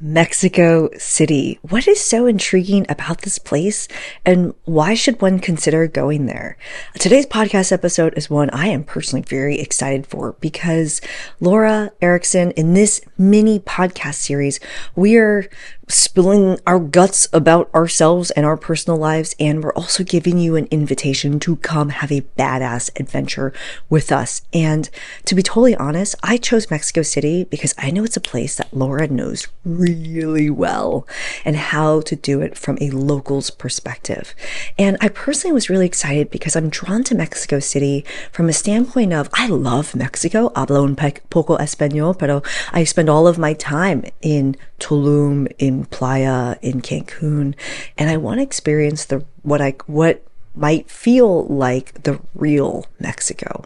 Mexico City. What is so intriguing about this place, and why should one consider going there? Today's podcast episode is one I am personally very excited for because Laura Ericson, in this mini podcast series, we are spilling our guts about ourselves and our personal lives, and we're also giving you an invitation to come have a badass adventure with us. And to be totally honest, I chose Mexico City because I know it's a place that Laura knows really well and how to do it from a local's perspective. And I personally was really excited because I'm drawn to Mexico City from a standpoint of I love Mexico, hablo un poco español, pero I spend all of my time in Tulum, in Playa, in Cancun, and I want to experience what might feel like the real Mexico.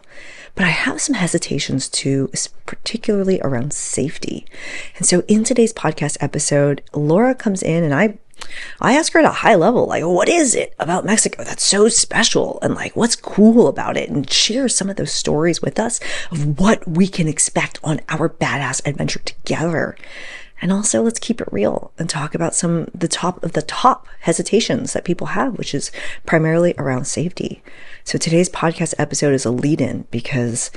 But I have some hesitations too, particularly around safety. And so in today's podcast episode, Laura comes in and I ask her at a high level, like, what is it about Mexico that's so special? And like, what's cool about it? And share some of those stories with us of what we can expect on our badass adventure together. And also, let's keep it real and talk about some of the top hesitations that people have, which is primarily around safety. So today's podcast episode is a lead-in because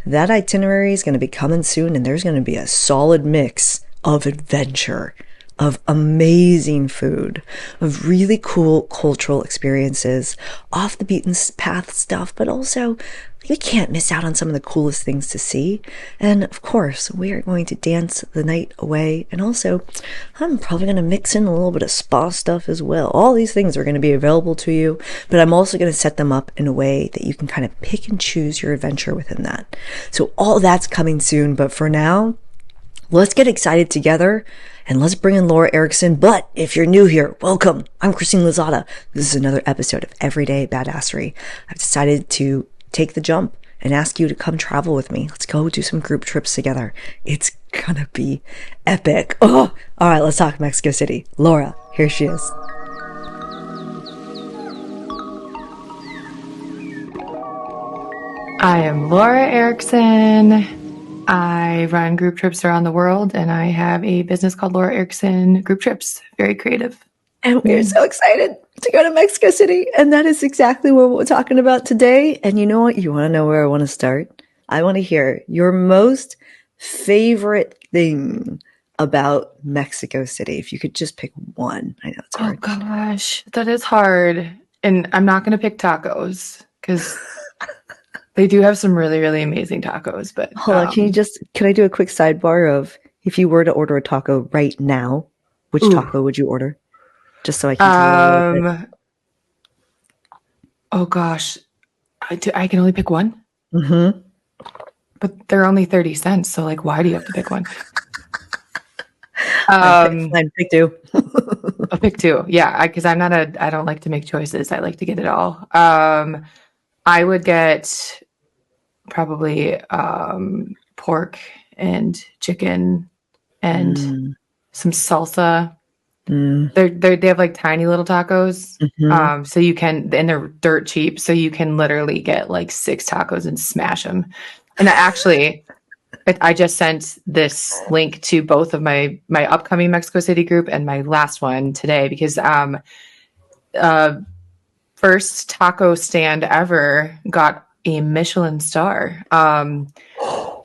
that itinerary is going to be coming soon, and there's going to be a solid mix of adventure, of amazing food, of really cool cultural experiences, off the beaten path stuff, but also you can't miss out on some of the coolest things to see. And of course, we are going to dance the night away. And also, I'm probably going to mix in a little bit of spa stuff as well. All these things are going to be available to you, but I'm also going to set them up in a way that you can kind of pick and choose your adventure within that. So all that's coming soon. But for now, let's get excited together and let's bring in Laura Ericson. But if you're new here, welcome. I'm Christine Lozada. This is another episode of Everyday Badassery. I've decided to take the jump and ask you to come travel with me. Let's go do some group trips together. It's gonna be epic. Oh, all right, let's talk Mexico City. Laura, here she is. I am Laura Ericson. I run group trips around the world, and I have a business called Laura Ericson Group Trips. Very creative. And we're so excited to go to Mexico City. And that is exactly what we're talking about today. And you know what? You want to know where I want to start? I want to hear your most favorite thing about Mexico City. If you could just pick one. I know it's hard. Oh, gosh. That is hard. And I'm not going to pick tacos because they do have some really, really amazing tacos. But hold on. Can I do a quick sidebar of if you were to order a taco right now, which taco would you order? Just so I can. Oh gosh, I can only pick one. Mm-hmm. But they're only 30 cents. So like, why do you have to pick one? Fine, pick two. I'll pick two. Yeah, because I don't like to make choices. I like to get it all. I would get probably pork and chicken and some salsa. They have like tiny little tacos. Mm-hmm. So you can, and they're dirt cheap. So you can literally get like 6 tacos and smash them. And I just sent this link to both of my upcoming Mexico City group and my last one today because, first taco stand ever got a Michelin star,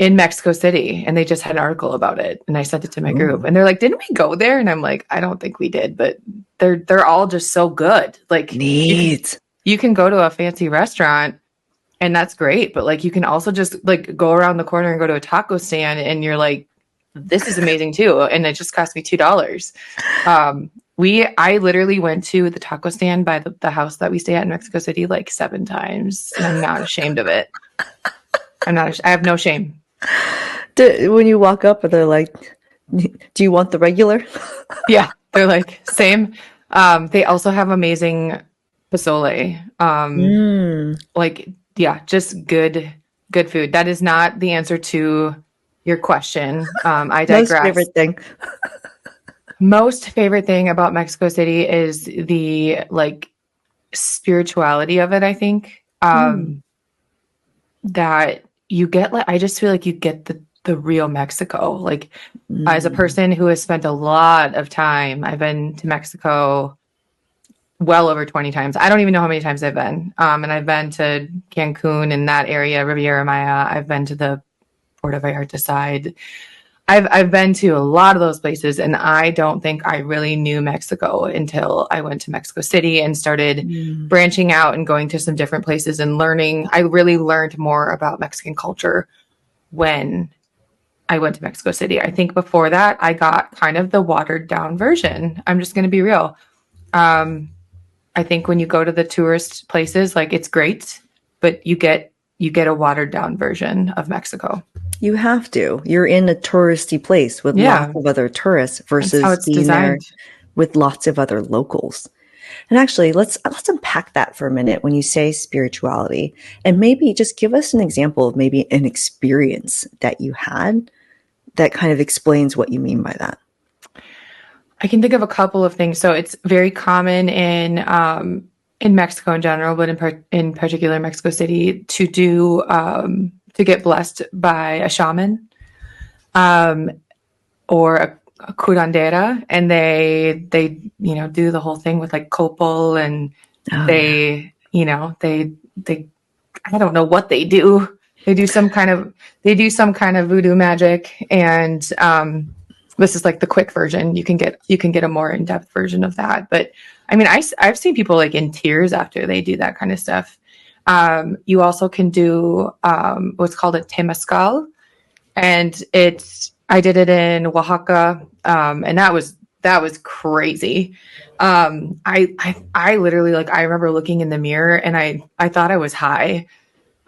in Mexico City, and they just had an article about it, and I sent it to my group, and they're like, "Didn't we go there?" And I'm like, "I don't think we did, but they're all just so good." Like, neat. You can go to a fancy restaurant, and that's great, but like, you can also just like go around the corner and go to a taco stand, and you're like, "This is amazing too," and it just cost me $2. I literally went to the taco stand by the house that we stay at in Mexico City like 7 times, and I'm not ashamed of it. I have no shame. When you walk up, they're like, "Do you want the regular?" Yeah, they're like, same. They also have amazing pozole. Like, yeah, just good food. That is not the answer to your question. I digress. Most favorite thing. Most favorite thing about Mexico City is the like spirituality of it. I think that you get like, I just feel like you get the real Mexico. Like as a Mm. person who has spent a lot of time, I've been to Mexico well over 20 times. I don't even know how many times I've been. And I've been to Cancun in that area, Riviera Maya. I've been to the Puerto Vallarta side. I've been to a lot of those places, and I don't think I really knew Mexico until I went to Mexico City and started Mm. branching out and going to some different places and learning. I really learned more about Mexican culture when I went to Mexico City. I think before that, I got kind of the watered down version. I'm just going to be real. I think when you go to the tourist places, like it's great, but you get a watered down version of Mexico. You have to. You're in a touristy place with lots Yeah, of other tourists that's how versus it's being there designed. with lots of other locals. And actually, let's unpack that for a minute when you say spirituality, and maybe just give us an example of maybe an experience that you had that kind of explains what you mean by that. I can think of a couple of things. So it's very common in Mexico in general, but in particular Mexico City, to do to get blessed by a shaman or a curandera, and they do the whole thing with like copal, and Oh yeah. they I don't know what they do. They do some kind of voodoo magic, and this is like the quick version. You can get a more in-depth version of that. But I mean, I've seen people like in tears after they do that kind of stuff. You also can do what's called a temazcal, and I did it in Oaxaca, and that was crazy. I literally, like, I remember looking in the mirror and I thought I was high.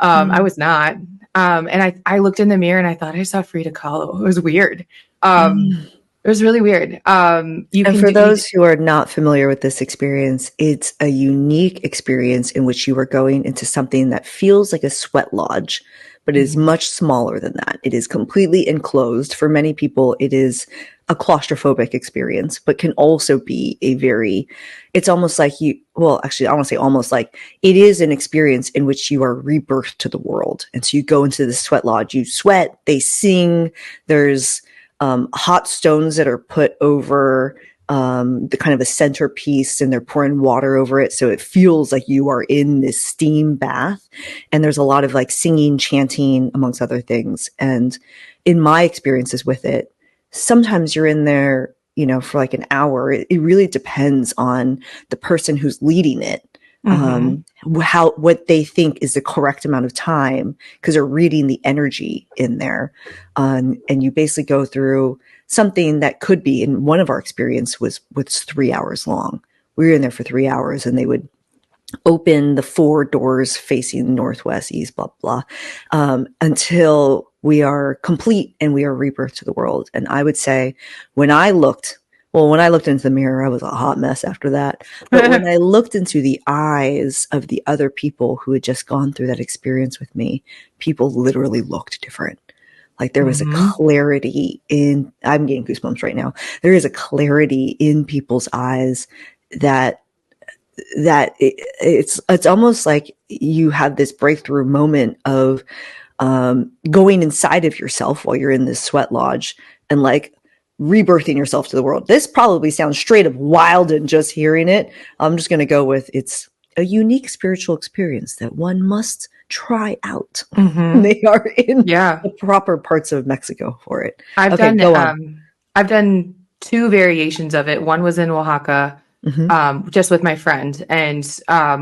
I was not. And I looked in the mirror and I thought I saw Frida Kahlo. It was weird. Mm. It was really weird. You And can for do, those who are not familiar with this experience, it's a unique experience in which you are going into something that feels like a sweat lodge, but is Mhm. much smaller than that. It is completely enclosed. For many people, it is a claustrophobic experience, but can also be it's almost like well, actually, I want to say almost like it is an experience in which you are rebirthed to the world. And so you go into the sweat lodge, you sweat, they sing, there's hot stones that are put over the kind of a centerpiece, and they're pouring water over it. So it feels like you are in this steam bath. And there's a lot of like singing, chanting, amongst other things. And in my experiences with it, sometimes you're in there, for like an hour. It really depends on the person who's leading it. Mhm. What they think is the correct amount of time, because they're reading the energy in there. And you basically go through something that could be, in one of our experience was 3 hours long. We were in there for 3 hours, and they would open the 4 doors facing northwest, east, blah, blah, until we are complete and we are rebirthed to the world. And I would say when I looked into the mirror, I was a hot mess after that. But when I looked into the eyes of the other people who had just gone through that experience with me, people literally looked different. Like there was a Mhm. clarity I'm getting goosebumps right now. There is a clarity in people's eyes that it's almost like you have this breakthrough moment of going inside of yourself while you're in this sweat lodge, and like rebirthing yourself to the world. This probably sounds straight up wild, and just hearing it, I'm just going to go with it's a unique spiritual experience that one must try out. Mhm. They are in Yeah. the proper parts of Mexico for it. I've Okay, done go on. I've done two variations of it. One was in Oaxaca, Hmm. just with my friend, and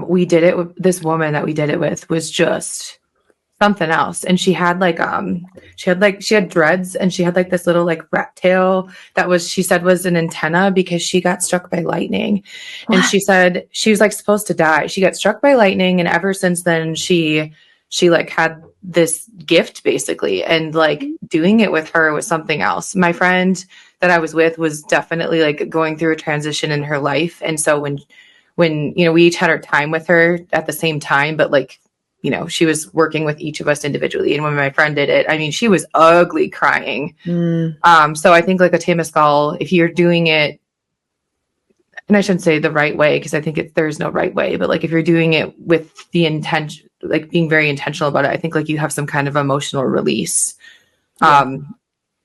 we did it with this woman that we did it with was just something else. And she had dreads, and she had like this little like rat tail that she said was an antenna because she got struck by lightning. And What? she said she was like supposed to die. She got struck by lightning, and ever since then she like had this gift basically, and like doing it with her was something else. My friend that I was with was definitely like going through a transition in her life. And so when we each had our time with her at the same time, but like she was working with each of us individually. And when my friend did it, I mean, she was ugly crying. Mm. So I think like a temazcal, if you're doing it, and I shouldn't say the right way, because I think there's no right way, but like if you're doing it with the intention, like being very intentional about it, I think like you have some kind of emotional release Yeah.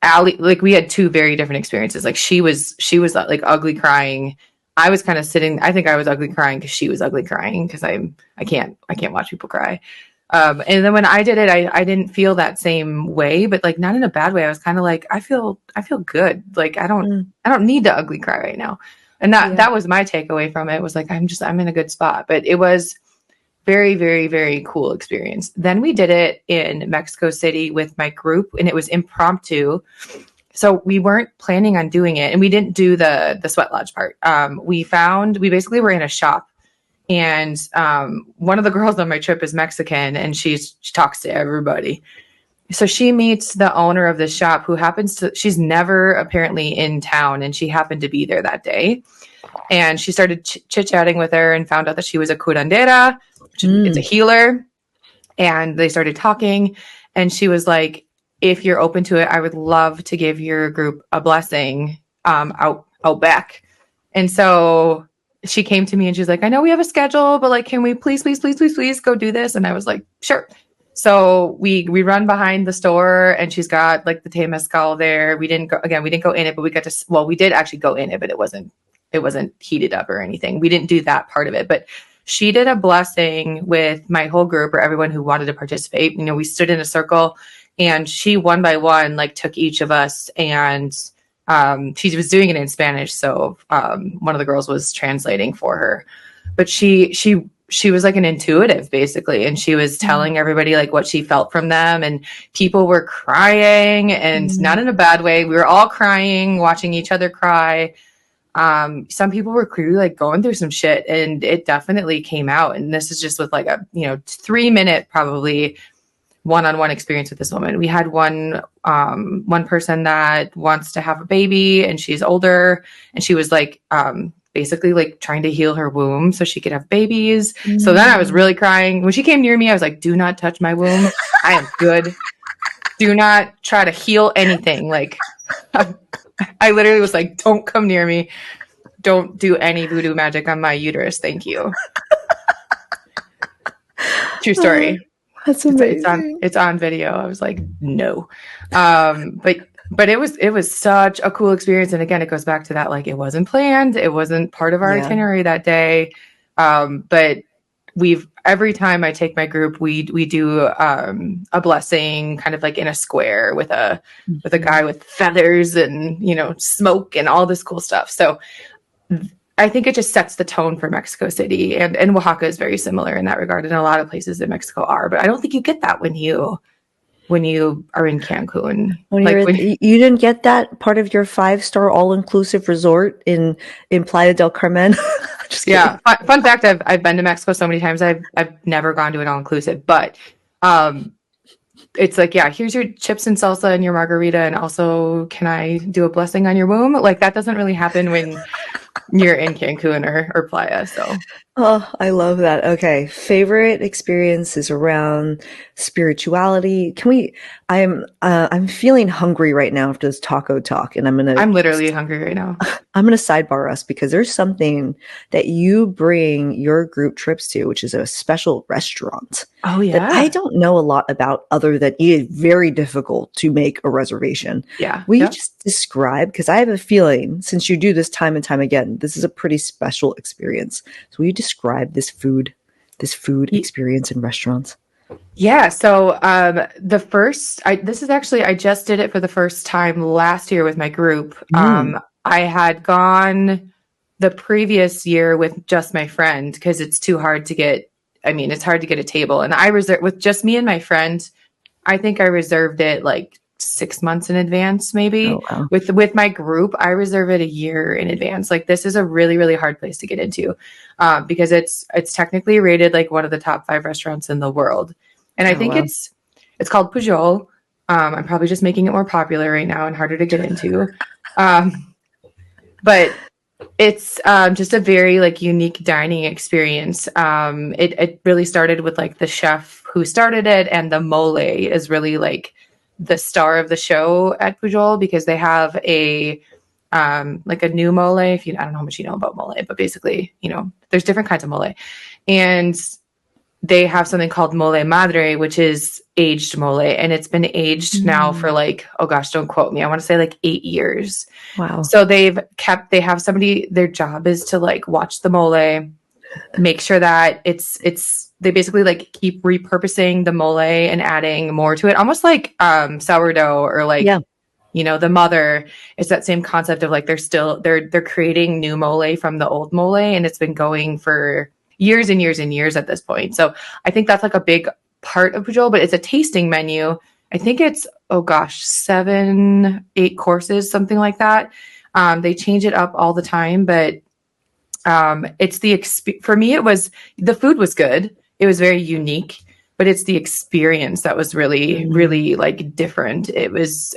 Allie, like we had two very different experiences. Like she was like ugly crying. I was kind of sitting. I think I was ugly crying because she was ugly crying because I can't watch people cry. And then when I did it, I didn't feel that same way, but like not in a bad way. I was kind of like I feel good. Like Mm, I don't need to ugly cry right now. And that yeah. that was my takeaway from it was like I'm in a good spot. But it was very, very, very cool experience. Then we did it in Mexico City with my group, and it was impromptu. So we weren't planning on doing it, and we didn't do the sweat lodge part. We basically were in a shop, and one of the girls on my trip is Mexican, and she talks to everybody. So she meets the owner of the shop, who she's never apparently in town, and she happened to be there that day. And she started chit-chatting with her and found out that she was a curandera, which it's a Mm. healer. And they started talking, and she was like, if you're open to it, I would love to give your group a blessing out back. And so she came to me and she's like, I know we have a schedule, but like, can we please go do this? And I was like, sure. So we run behind the store, and she's got like the Temazcal there. We didn't go in it, but we did actually go in it, but it wasn't heated up or anything. We didn't do that part of it, but she did a blessing with my whole group, or everyone who wanted to participate. We stood in a circle, and she one by one like took each of us, and she was doing it in Spanish, so one of the girls was translating for her. But she was like an intuitive basically, and she was telling everybody like what she felt from them, and people were crying, and not in a bad way. We were all crying, watching each other cry. Some people were clearly like going through some shit, and it definitely came out. And this is just with like a 3-minute probably one-on-one experience with this woman. We had one person that wants to have a baby, and she's older, and she was like basically like trying to heal her womb so she could have babies. So then I was really crying when she came near me. I was like, do not touch my womb, I am good. Do not try to heal anything. Like I literally was like, don't come near me. Don't do any voodoo magic on my uterus. Thank you. True story. That's amazing. It's on video. I was like, no. But it was such a cool experience. And again, it goes back to that, like, it wasn't planned. It wasn't part of our itinerary that day. But every time I take my group, we do a blessing kind of like in a square with a guy with feathers and smoke and all this cool stuff. So I think it just sets the tone for Mexico City, and Oaxaca is very similar in that regard, and a lot of places in Mexico are. But I don't think you get that when you are in Cancun. You didn't get that part of your 5-star all-inclusive resort in Playa del Carmen. Just kidding. Yeah. Fun fact: I've been to Mexico so many times. I've never gone to an all-inclusive, but it's like, yeah, here's your chips and salsa and your margarita, and also, can I do a blessing on your womb? Like, that doesn't really happen when you're in Cancun or Playa. So Oh, I love that. Okay. Favorite experiences around spirituality. I'm feeling hungry right now after this taco talk, and I'm literally hungry right now. I'm going to sidebar us because there's something that you bring your group trips to, which is a special restaurant Oh yeah. that I don't know a lot about, other than it is very difficult to make a reservation. Yeah. Will you just describe, because I have a feeling, since you do this time and time again, this is a pretty special experience. So will you describe this food experience in restaurants? Yeah. So I just did it for the first time last year with my group. I had gone the previous year with just my friend because it's too hard to get. I mean, it's hard to get a table, and I reserved with just me and my friend. I think I reserved it like 6 months in advance, maybe. Oh, wow. With my group, I reserve it a year in advance. Like, this is a really, really hard place to get into because it's technically rated like one of the top 5 restaurants in the world. And I think it's called Pujol. I'm probably just making it more popular right now and harder to get into. But it's just a very like unique dining experience. It really started with like the chef who started it, and the mole is really like the star of the show at Pujol because they have a like a new mole. I don't know how much you know about mole, but basically, there's different kinds of mole, and they have something called mole madre, which is aged mole. And it's been aged now for like, oh gosh, don't quote me. I want to say like 8 years. Wow. So they have somebody, their job is to like watch the mole, make sure that they basically like keep repurposing the mole and adding more to it. Almost like sourdough or like, Yeah. The mother. It's that same concept of like they're creating new mole from the old mole, and it's been going for years and years and years at this point. So I think that's like a big part of Pujol, but it's a tasting menu. I think it's, oh gosh, 7, 8 courses, something like that. They change it up all the time, but it's for me, the food was good. It was very unique, but it's the experience that was really, really like different. It was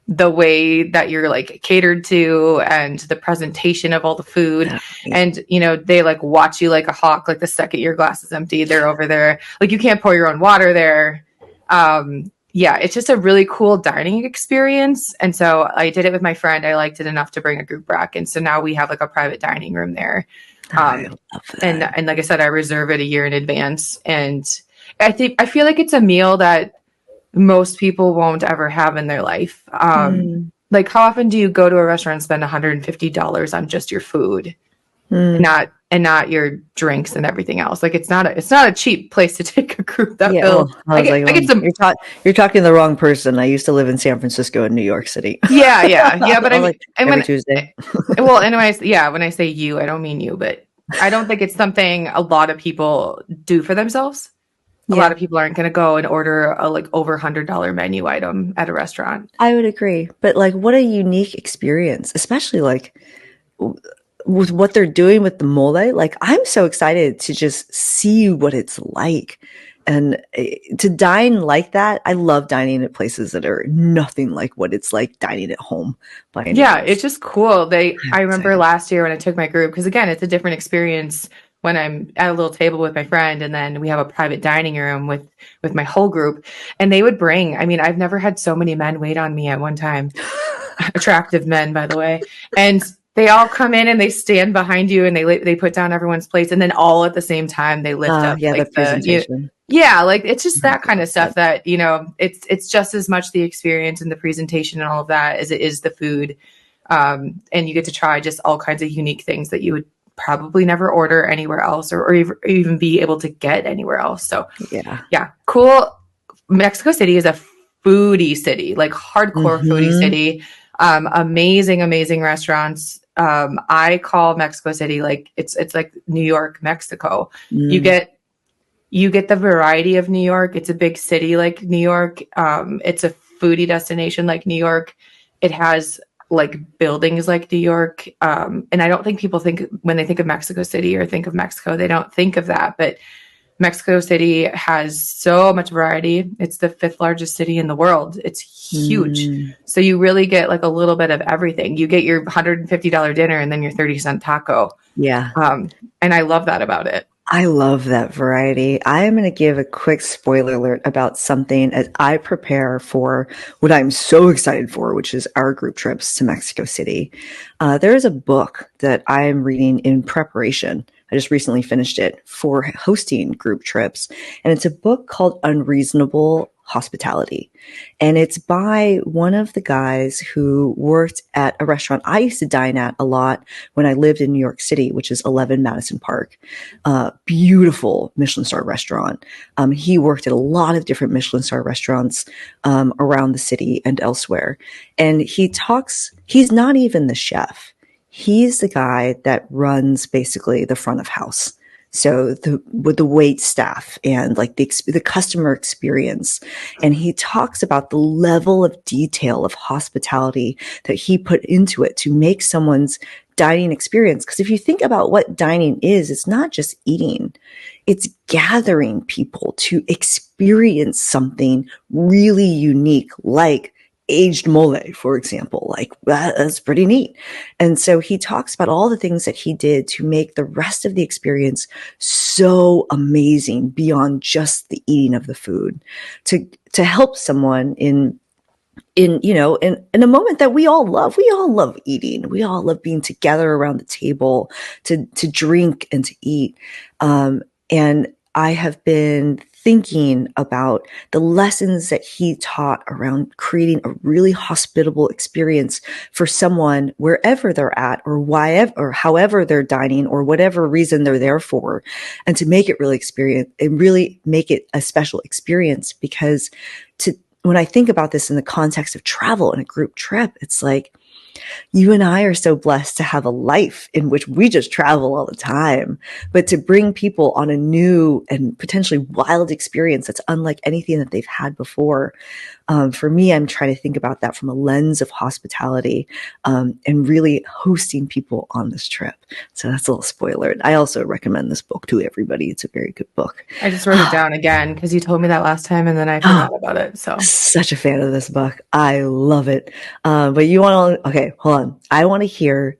the way that you're like catered to and the presentation of all the food. And, they like watch you like a hawk, like the second your glass is empty, they're over there. Like you can't pour your own water there. Yeah, it's just a really cool dining experience. And so I did it with my friend. I liked it enough to bring a group back. And so now we have like a private dining room there. I love that. And like I said, I reserve it a year in advance. And I feel like it's a meal that most people won't ever have in their life. Like how often do you go to a restaurant and spend $150 on just your food? Not your drinks and everything else. Like it's not a cheap place to take a group that bill. You're talking to the wrong person. I used to live in San Francisco and New York City. Yeah. But I mean, like every Tuesday. Well, anyways, when I say you, I don't mean you, but I don't think it's something a lot of people do for themselves. A lot of people aren't going to go and order a like over $100 menu item at a restaurant. I would agree, but like, what a unique experience, especially like with what they're doing with the mole. Like, I'm so excited to just see what it's like. And to dine like that, I love dining at places that are nothing like what it's like dining at home. It's just cool. I remember last year when I took my group, because again, it's a different experience when I'm at a little table with my friend, and then we have a private dining room with my whole group, and they would bring, I mean, I've never had so many men wait on me at one time. Attractive men, by the way. And they all come in and they stand behind you and they put down everyone's plates, and then all at the same time they lift up like the presentation. Like it's just that kind of stuff that, it's just as much the experience and the presentation and all of that as it is the food. And you get to try just all kinds of unique things that you would probably never order anywhere else or even be able to get anywhere else. So yeah, cool. Mexico City is a foodie city, like hardcore foodie city. Amazing restaurants. I call Mexico City like it's like New York, Mexico. You get the variety of New York. It's a big city like New York. It's a foodie destination like New York. It has like buildings like New York. And I don't think people think when they think of Mexico City or think of Mexico, they don't think of that. But Mexico City has so much variety. It's the 5th largest city in the world. It's huge. So you really get like a little bit of everything. You get your $150 dinner and then your 30-cent taco. Yeah. And I love that about it. I love that variety. I am going to give a quick spoiler alert about something as I prepare for what I'm so excited for, which is our group trips to Mexico City. There is a book that I am reading in preparation. I just recently finished it for hosting group trips. And it's a book called Unreasonable Hospitality. And it's by one of the guys who worked at a restaurant I used to dine at a lot when I lived in New York City, which is 11 Madison Park. Beautiful Michelin star restaurant. He worked at a lot of different Michelin star restaurants around the city and elsewhere. And he's not even the chef. He's the guy that runs basically the front of house. So with the wait staff and like the customer experience. And he talks about the level of detail of hospitality that he put into it to make someone's dining experience. Because if you think about what dining is, it's not just eating. It's gathering people to experience something really unique, like aged mole, for example. Like that's pretty neat. And so he talks about all the things that he did to make the rest of the experience so amazing beyond just the eating of the food, to help someone in a moment that we all love. We all love eating. We all love being together around the table to drink and to eat. And I have been thinking about the lessons that he taught around creating a really hospitable experience for someone wherever they're at or why or however they're dining or whatever reason they're there for, and to make it really experience and really make it a special experience. Because when I think about this in the context of travel and a group trip, it's like, you and I are so blessed to have a life in which we just travel all the time, but to bring people on a new and potentially wild experience that's unlike anything that they've had before. For me, I'm trying to think about that from a lens of hospitality, and really hosting people on this trip. So that's a little spoiler. I also recommend this book to everybody. It's a very good book. I just wrote it down again because you told me that last time and then I forgot about it. So such a fan of this book. I love it. But you want to, okay, hold on. I want to hear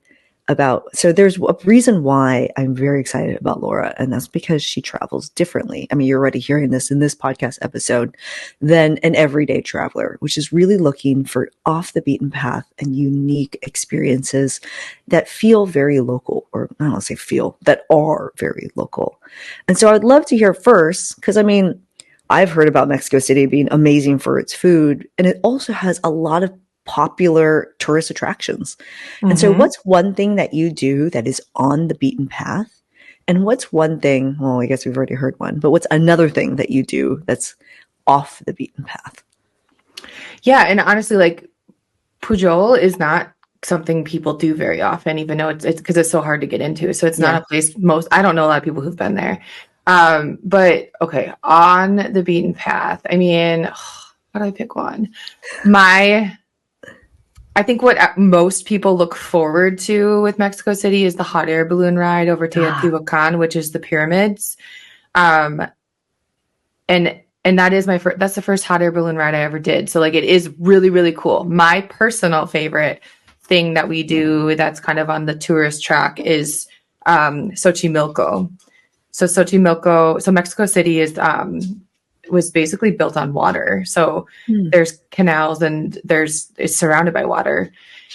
about, so there's a reason why I'm very excited about Laura, and that's because she travels differently. I mean, you're already hearing this in this podcast episode, than an everyday traveler, which is really looking for off the beaten path and unique experiences that feel very local, or I don't want to say feel, that are very local. And so I'd love to hear first, because I mean, I've heard about Mexico City being amazing for its food, and it also has a lot of popular tourist attractions. And so what's one thing that you do that is on the beaten path? And what's one thing, well, I guess we've already heard one, but what's another thing that you do that's off the beaten path? Yeah, and honestly, like Pujol is not something people do very often, even though it's because it's so hard to get into. So it's not a place I don't know a lot of people who've been there. But okay, on the beaten path. I mean, how do I pick one? I think what most people look forward to with Mexico City is the hot air balloon ride over Teotihuacan, which is the pyramids. And that is that's the first hot air balloon ride I ever did. So like, it is really, really cool. My personal favorite thing that we do that's kind of on the tourist track is Xochimilco. So Mexico City was basically built on water. So there's canals and it's surrounded by water.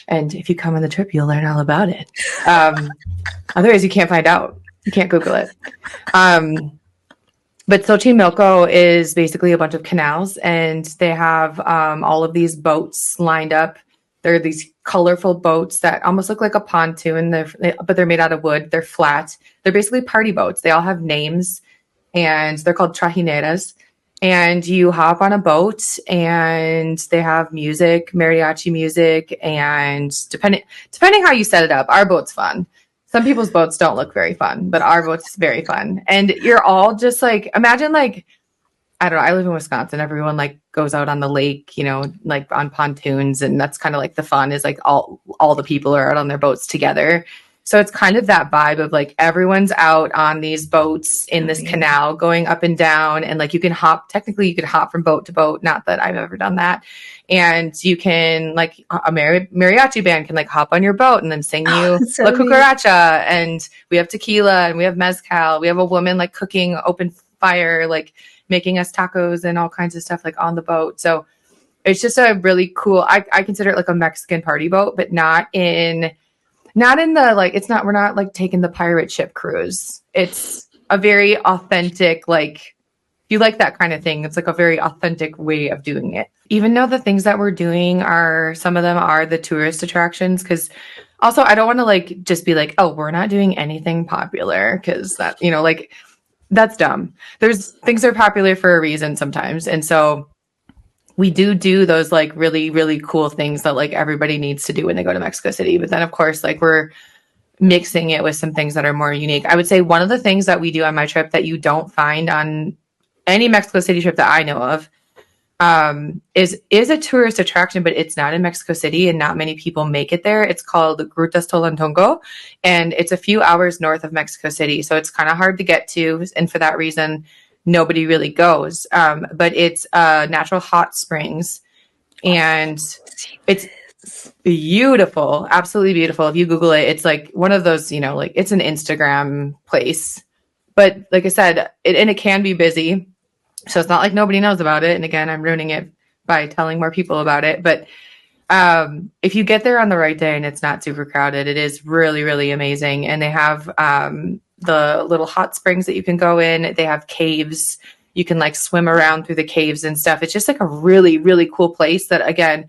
And if you come on the trip, you'll learn all about it. Otherwise you can't find out. You can't Google it. But Xochimilco is basically a bunch of canals, and they have all of these boats lined up. There are these colorful boats that almost look like a pontoon, but they're made out of wood. They're flat. They're basically party boats. They all have names, and they're called trajineras. And you hop on a boat, and they have music, mariachi music, and depending how you set it up, our boat's fun. Some people's boats don't look very fun, but our boat's very fun. And you're all just like, imagine like, I don't know, I live in Wisconsin. Everyone like goes out on the lake, like on pontoons. And that's kind of like the fun is like all the people are out on their boats together. So it's kind of that vibe of like everyone's out on these boats in this canal going up and down. And like you can hop from boat to boat. Not that I've ever done that. And you can like a mariachi band can like hop on your boat and then sing you so La Cucaracha. And we have tequila and we have mezcal. We have a woman like cooking open fire, like making us tacos and all kinds of stuff like on the boat. So it's just a really cool, I consider it like a Mexican party boat, but not in the like, we're not like taking the pirate ship cruise. It's a very authentic, like, if you like that kind of thing, it's like a very authentic way of doing it. Even though the things that we're doing some of them are the tourist attractions, because also I don't want to like just be like, oh, we're not doing anything popular, because that, like, that's dumb. There's things that are popular for a reason sometimes. And so we do those like really, really cool things that like everybody needs to do when they go to Mexico City. But then of course, like we're mixing it with some things that are more unique. I would say one of the things that we do on my trip that you don't find on any Mexico City trip that I know of is a tourist attraction, but it's not in Mexico City and not many people make it there. It's called Grutas Tolantongo, and it's a few hours north of Mexico City. So it's kind of hard to get to. And for that reason, nobody really goes. But it's natural hot springs, and it's beautiful, absolutely beautiful. If you Google it, it's like one of those, like it's an Instagram place. But like I said, it can be busy. So it's not like nobody knows about it. And again, I'm ruining it by telling more people about it. But if you get there on the right day and it's not super crowded, it is really, really amazing. And they have the little hot springs that you can go in. They have caves. You can like swim around through the caves and stuff. It's just like a really, really cool place that, again,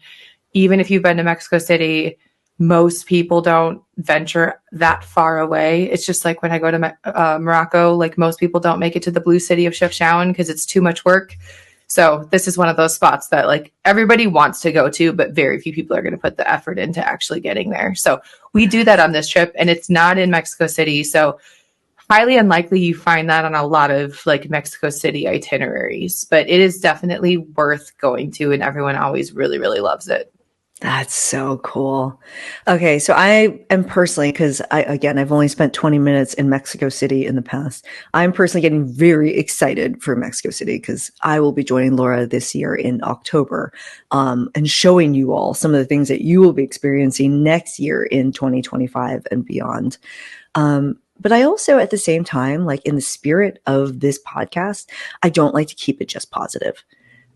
even if you've been to Mexico City, most people don't venture that far away. It's just like when I go to Morocco, like most people don't make it to the blue city of Chefchaouen because it's too much work. So this is one of those spots that like everybody wants to go to, but very few people are going to put the effort into actually getting there. So we do that on this trip, and it's not in Mexico City. So highly unlikely you find that on a lot of like Mexico City itineraries, but it is definitely worth going to, and everyone always really, really loves it. That's so cool. Okay, so I am personally, because I've only spent 20 minutes in Mexico City in the past. I'm personally getting very excited for Mexico City because I will be joining Laura this year in October, and showing you all some of the things that you will be experiencing next year in 2025 and beyond. But I also, at the same time, like in the spirit of this podcast, I don't like to keep it just positive.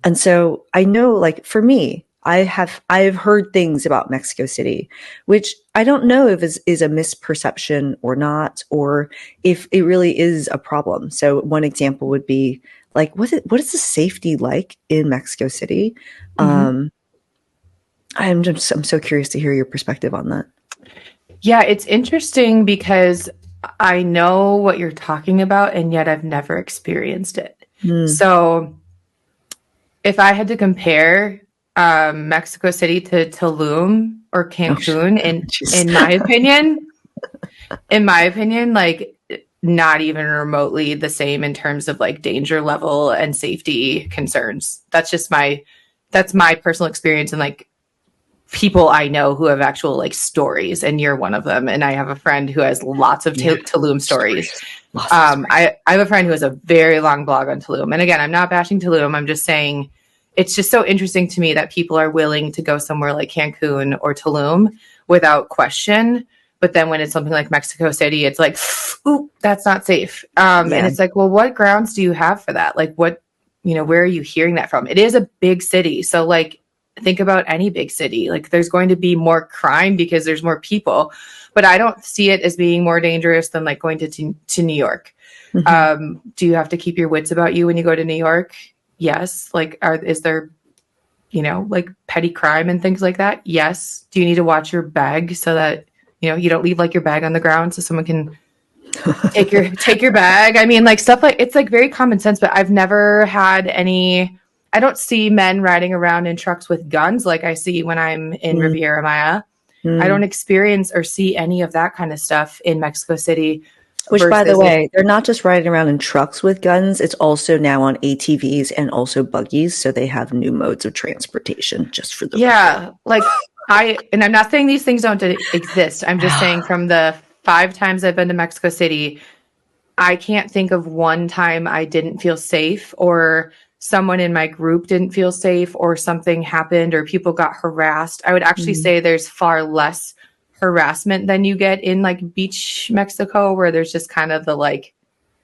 And so I know, like for me, I've heard things about Mexico City, which I don't know if is a misperception or not, or if it really is a problem. So one example would be like, what is the safety like in Mexico City? I'm so curious to hear your perspective on that. Yeah, it's interesting because I know what you're talking about, and yet I've never experienced it. So if I had to compare Mexico City to Tulum or Cancun, in my opinion, like not even remotely the same in terms of like danger level and safety concerns. That's my personal experience, and like people I know who have actual like stories, and you're one of them. And I have a friend who has lots of Tulum stories. I have a friend who has a very long blog on Tulum. And again, I'm not bashing Tulum. I'm just saying it's just so interesting to me that people are willing to go somewhere like Cancun or Tulum without question. But then when it's something like Mexico City, it's like, ooh, that's not safe. And it's like, well, what grounds do you have for that? Like what, where are you hearing that from? It is a big city. So like, think about any big city. Like there's going to be more crime because there's more people, but I don't see it as being more dangerous than like going to New York. Do you have to keep your wits about you when you go to New York? Yes. Like, is there, like petty crime and things like that? Yes. Do you need to watch your bag so that, you don't leave like your bag on the ground so someone can take your bag? I mean, like stuff like, it's like very common sense, but I've never had I don't see men riding around in trucks with guns like I see when I'm in Riviera Maya. I don't experience or see any of that kind of stuff in Mexico City. Which, by the way, they're not just riding around in trucks with guns. It's also now on ATVs and also buggies. So they have new modes of transportation just for the record. Like I'm not saying these things don't exist. I'm just saying from the 5 times I've been to Mexico City, I can't think of one time I didn't feel safe, or someone in my group didn't feel safe, or something happened, or people got harassed. I would actually say there's far less harassment than you get in like beach Mexico, where there's just kind of the like,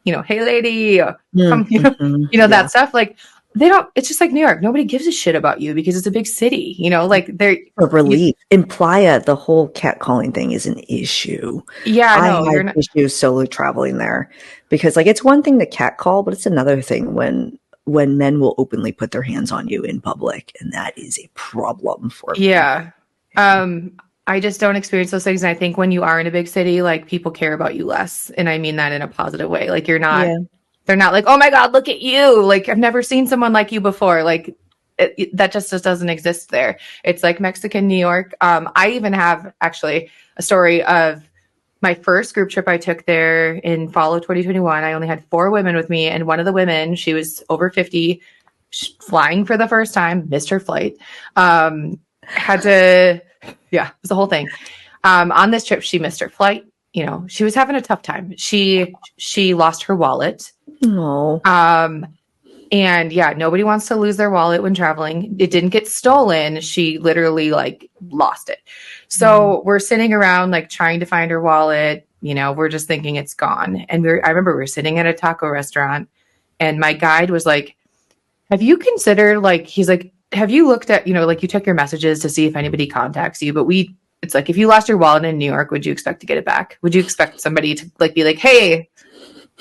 hey lady, come, that stuff. Like it's just like New York. Nobody gives a shit about you because it's a big city, like they're for relief. In Playa, the whole catcalling thing is an issue. Yeah, I have issues solo traveling there because like, it's one thing to catcall, but it's another thing when men will openly put their hands on you in public, and that is a problem for me. Yeah. I just don't experience those things. And I think when you are in a big city, like people care about you less. And I mean that in a positive way. Like they're not like, oh my God, look at you. Like I've never seen someone like you before. Like that just doesn't exist there. It's like Mexican New York. I even have actually a story of my first group trip I took there in fall of 2021. I only had 4 women with me. And one of the women, she was over 50, flying for the first time, missed her flight. It was the whole thing. On this trip, she missed her flight. She was having a tough time. She lost her wallet. No. And nobody wants to lose their wallet when traveling. It didn't get stolen. She literally like lost it. So we're sitting around like trying to find her wallet. We're just thinking it's gone. And I remember we were sitting at a taco restaurant, and my guide was like, have you considered like, he's like, have you looked at, like you check your messages to see if anybody contacts you, but It's like, if you lost your wallet in New York, would you expect to get it back? Would you expect somebody to like be like, hey,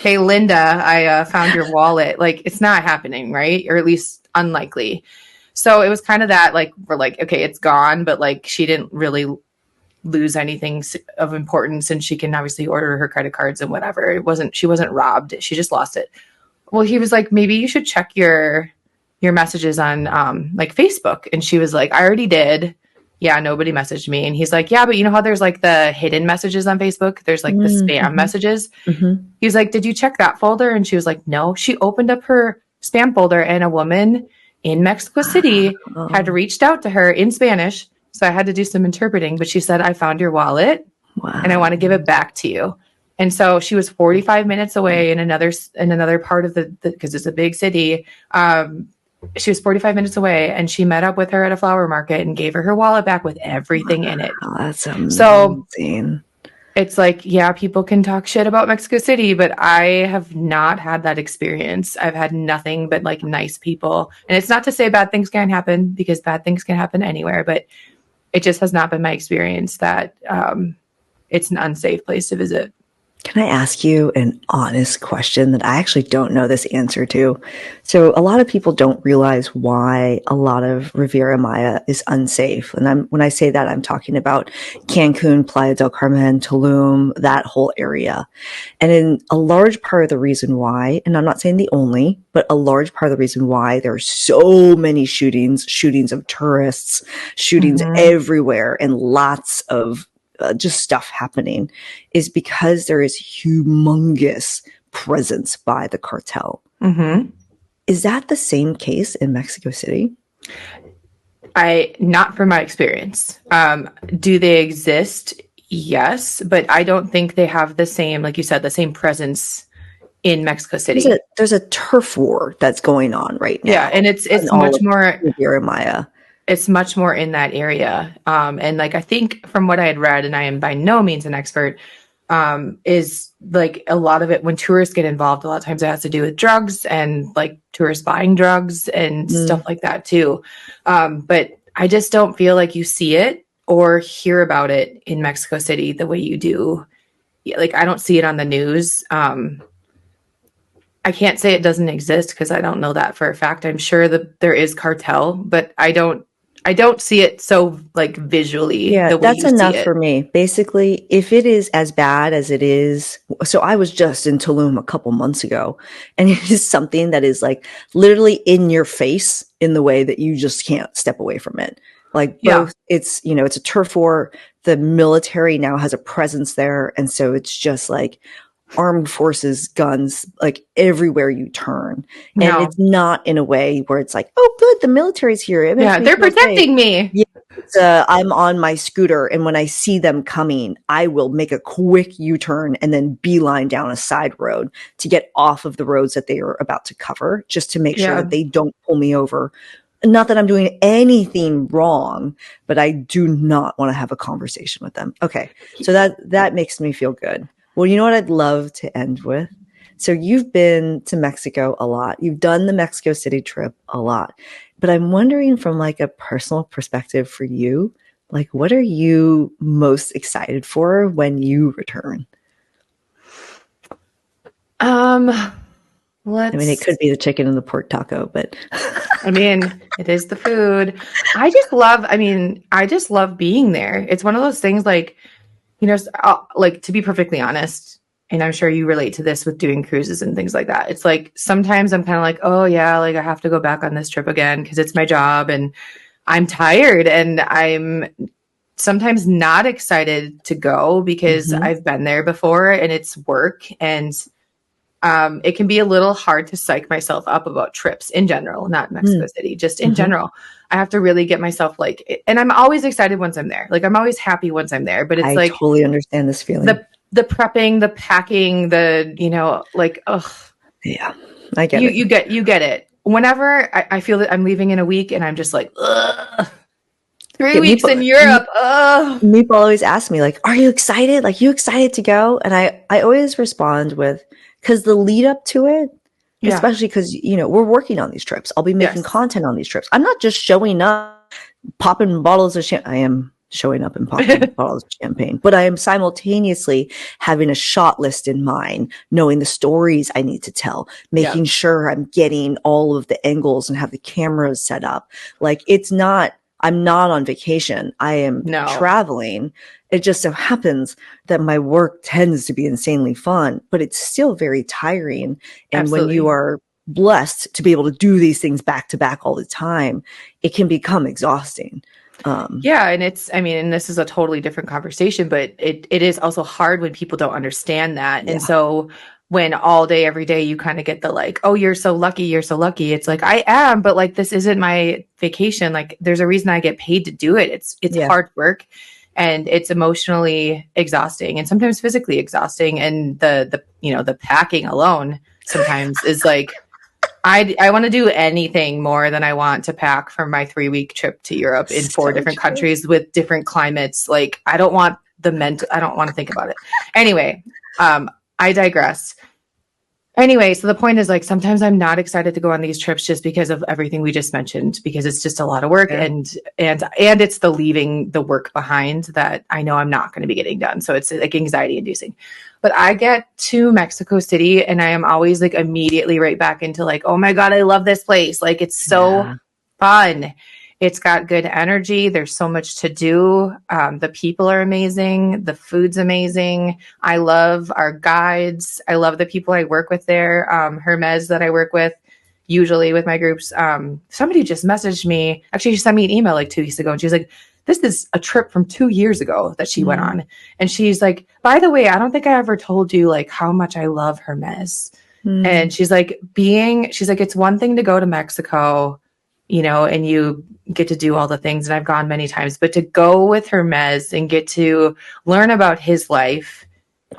Linda, I found your wallet? Like, it's not happening, right? Or at least unlikely. So it was kind of that, like, we're like, okay, it's gone, but like, she didn't really lose anything of importance, and she can obviously order her credit cards and whatever. She wasn't robbed. She just lost it. Well, he was like, maybe you should check your messages on like Facebook. And she was like, I already did. Yeah, nobody messaged me. And he's like, yeah, but you know how there's like the hidden messages on Facebook? There's like the spam messages. He's like, did you check that folder? And she was like, no. She opened up her spam folder, and a woman in Mexico City had reached out to her in Spanish. So I had to do some interpreting, but she said, I found your wallet and I want to give it back to you. And so she was 45 minutes away in another part of the because it's a big city. She was 45 minutes away, and she met up with her at a flower market and gave her wallet back with everything in it. Oh, that's amazing. So it's like, yeah, people can talk shit about Mexico City, but I have not had that experience. I've had nothing but like nice people. And it's not to say bad things can't happen, because bad things can happen anywhere, but it just has not been my experience that it's an unsafe place to visit. Can I ask you an honest question that I actually don't know this answer to? So a lot of people don't realize why a lot of Riviera Maya is unsafe. And when I say that, I'm talking about Cancun, Playa del Carmen, Tulum, that whole area. And in a large part of the reason why, and I'm not saying the only, but a large part of the reason why there are so many shootings of tourists, shootings everywhere, and lots of just stuff happening, is because there is humongous presence by the cartel. Is that the same case in Mexico City? Not from my experience. Do they exist? Yes, but I don't think they have the same, like you said, the same presence in Mexico City. There's a turf war that's going on right now. Yeah, and it's much more Riviera Maya. It's much more in that area. And like, I think from what I had read, and I am by no means an expert, is like a lot of it, when tourists get involved, a lot of times it has to do with drugs and like tourists buying drugs and stuff like that too. But I just don't feel like you see it or hear about it in Mexico City the way you do. Like, I don't see it on the news. I can't say it doesn't exist, because I don't know that for a fact. I'm sure that there is cartel, but I don't see it so like visually. Yeah, that's enough for me. Basically, if it is as bad as it is, so I was just in Tulum a couple months ago, and it is something that is like literally in your face in the way that you just can't step away from it. Like both, it's a turf war. The military now has a presence there, and so it's just like armed forces, guns, like everywhere you turn. And it's not in a way where it's like, oh, good, the military's here. They're protecting me. Yeah, I'm on my scooter, and when I see them coming, I will make a quick U-turn and then beeline down a side road to get off of the roads that they are about to cover, just to make sure that they don't pull me over. Not that I'm doing anything wrong, but I do not want to have a conversation with them. Okay, so that makes me feel good. Well, you know what I'd love to end with? So you've been to Mexico a lot. You've done the Mexico City trip a lot. But I'm wondering, from like a personal perspective for you, like, what are you most excited for when you return? I mean, it could be the chicken and the pork taco, but I mean, it is the food. I just love being there. It's one of those things, like, like, to be perfectly honest, and I'm sure you relate to this with doing cruises and things like that. It's like, sometimes I'm kind of like, oh yeah, like I have to go back on this trip again because it's my job and I'm tired, and I'm sometimes not excited to go because I've been there before and it's work, and it can be a little hard to psych myself up about trips in general, not Mexico City, just in general. I have to really get myself like, and I'm always excited once I'm there. Like, I'm always happy once I'm there, but it's I totally understand this feeling. The prepping, the packing, like, ugh. Yeah, I get it. You get it. Whenever I feel that I'm leaving in a week and I'm just like, ugh. 3 weeks in Europe. People always ask me, like, are you excited? Like, you excited to go? And I always respond with, because the lead up to it, especially because, we're working on these trips. I'll be making content on these trips. I'm not just showing up, popping bottles of champagne. I am showing up and popping bottles of champagne, but I am simultaneously having a shot list in mind, knowing the stories I need to tell, making sure I'm getting all of the angles and have the cameras set up. Like I'm not on vacation. I am traveling. It just so happens that my work tends to be insanely fun, but it's still very tiring. And when you are blessed to be able to do these things back to back all the time, it can become exhausting. And and this is a totally different conversation, but it is also hard when people don't understand that. And so when all day, every day, you kind of get the like, oh, you're so lucky. It's like, I am, but like, this isn't my vacation. Like, there's a reason I get paid to do it. It's hard work, and it's emotionally exhausting and sometimes physically exhausting. And the packing alone sometimes is like, I want to do anything more than I want to pack for my 3-week trip to Europe in 4 different countries with different climates. Like, I don't want to think about it. Anyway, I digress. Anyway, so the point is, like, sometimes I'm not excited to go on these trips just because of everything we just mentioned, because it's just a lot of work and it's the leaving the work behind that I know I'm not going to be getting done. So it's like anxiety inducing. But I get to Mexico City and I am always like immediately right back into like, oh my God, I love this place. Like, it's so fun. It's got good energy. There's so much to do. The people are amazing. The food's amazing. I love our guides. I love the people I work with there. Hermes that I work with, usually with my groups. Somebody just messaged me. Actually, she sent me an email like 2 weeks ago. And she was like, this is a trip from 2 years ago that she went on. And she's like, by the way, I don't think I ever told you like how much I love Hermes. And she's like, it's one thing to go to Mexico, and you get to do all the things, and I've gone many times, but to go with Hermes and get to learn about his life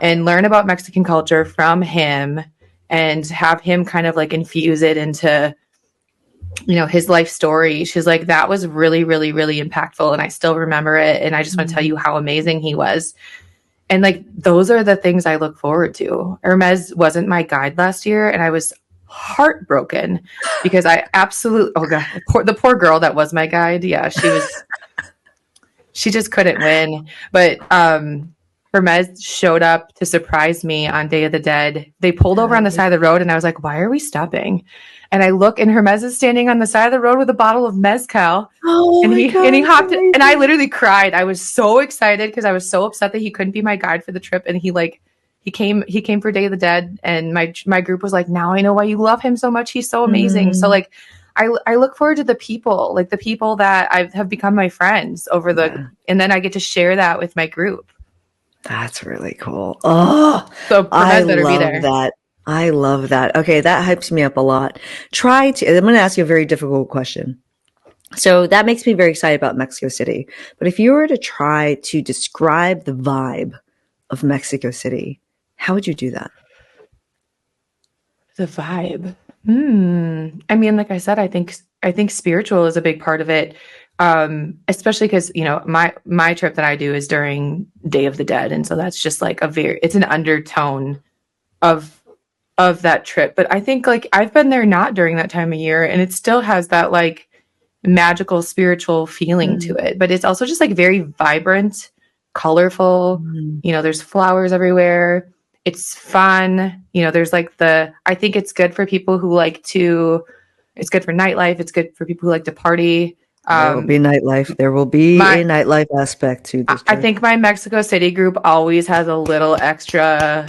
and learn about Mexican culture from him and have him kind of like infuse it into, his life story. She's like, that was really, really, really impactful. And I still remember it. And I just want to tell you how amazing he was. And like, those are the things I look forward to. Hermes wasn't my guide last year, and I was heartbroken because I absolutely, the poor girl that was my guide. Yeah, she just couldn't win. But Hermes showed up to surprise me on Day of the Dead. They pulled over on the side of the road, and I was like, why are we stopping? And I look, and Hermes is standing on the side of the road with a bottle of mezcal. And he hopped in, and I literally cried. I was so excited because I was so upset that he couldn't be my guide for the trip. And he came for Day of the Dead, and my group was like, now I know why you love him so much. He's so amazing. So like, I look forward to the people that have become my friends and then I get to share that with my group. That's really cool. Oh, so I love that. I love that. Okay. That hypes me up a lot. I'm going to ask you a very difficult question. So that makes me very excited about Mexico City. But if you were to try to describe the vibe of Mexico City, how would you do that? The vibe. I mean, like I said, I think spiritual is a big part of it. Especially because, my trip that I do is during Day of the Dead. And so that's just like it's an undertone of that trip. But I think like I've been there not during that time of year, and it still has that like magical spiritual feeling to it. But it's also just like very vibrant, colorful. There's flowers everywhere. It's fun. There's like I think it's good for people who it's good for nightlife. It's good for people who like to party. There will be nightlife. There will be a nightlife aspect to this trip. I think my Mexico City group always has a little extra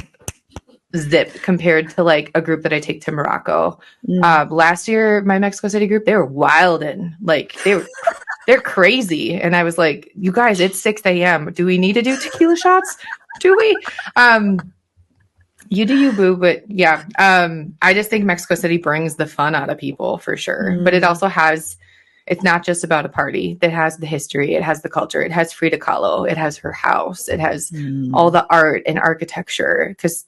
zip compared to like a group that I take to Morocco. Last year, my Mexico City group, they were wild and like they're crazy. And I was like, you guys, it's 6 a.m. Do we need to do tequila shots? Do we? You do you, boo. But yeah, I just think Mexico City brings the fun out of people for sure. But it also it's not just about a party. It has the history. It has the culture. It has Frida Kahlo. It has her house. It has all the art and architecture, because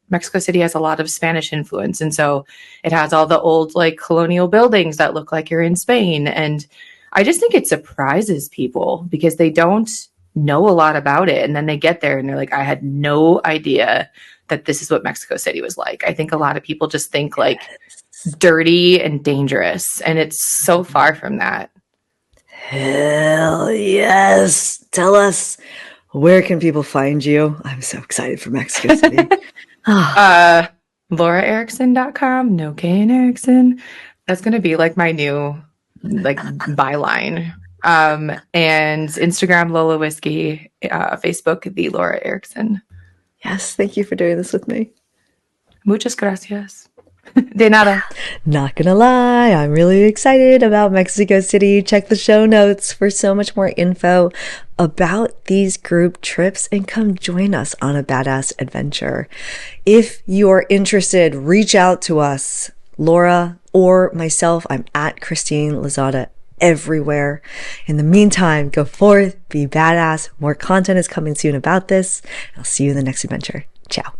Mexico City has a lot of Spanish influence. And so it has all the old like colonial buildings that look like you're in Spain. And I just think it surprises people because they don't know a lot about it. And then they get there and they're like, I had no idea that this is what Mexico City was like. I think a lot of people just think like dirty and dangerous, and it's so far from that. Hell yes. Tell us, where can people find you? I'm so excited for Mexico City. LauraEricson.com, no K in Erickson. That's going to be like my new like byline. And Instagram, Lola Whiskey, Facebook, the Laura Ericson. Yes, thank you for doing this with me. Muchas gracias. De nada. Not gonna lie, I'm really excited about Mexico City. Check the show notes for so much more info about these group trips and come join us on a badass adventure. If you're interested, reach out to us, Laura or myself. I'm at Christine Lozada everywhere. In the meantime, go forth, be badass. More content is coming soon about this. I'll see you in the next adventure. Ciao.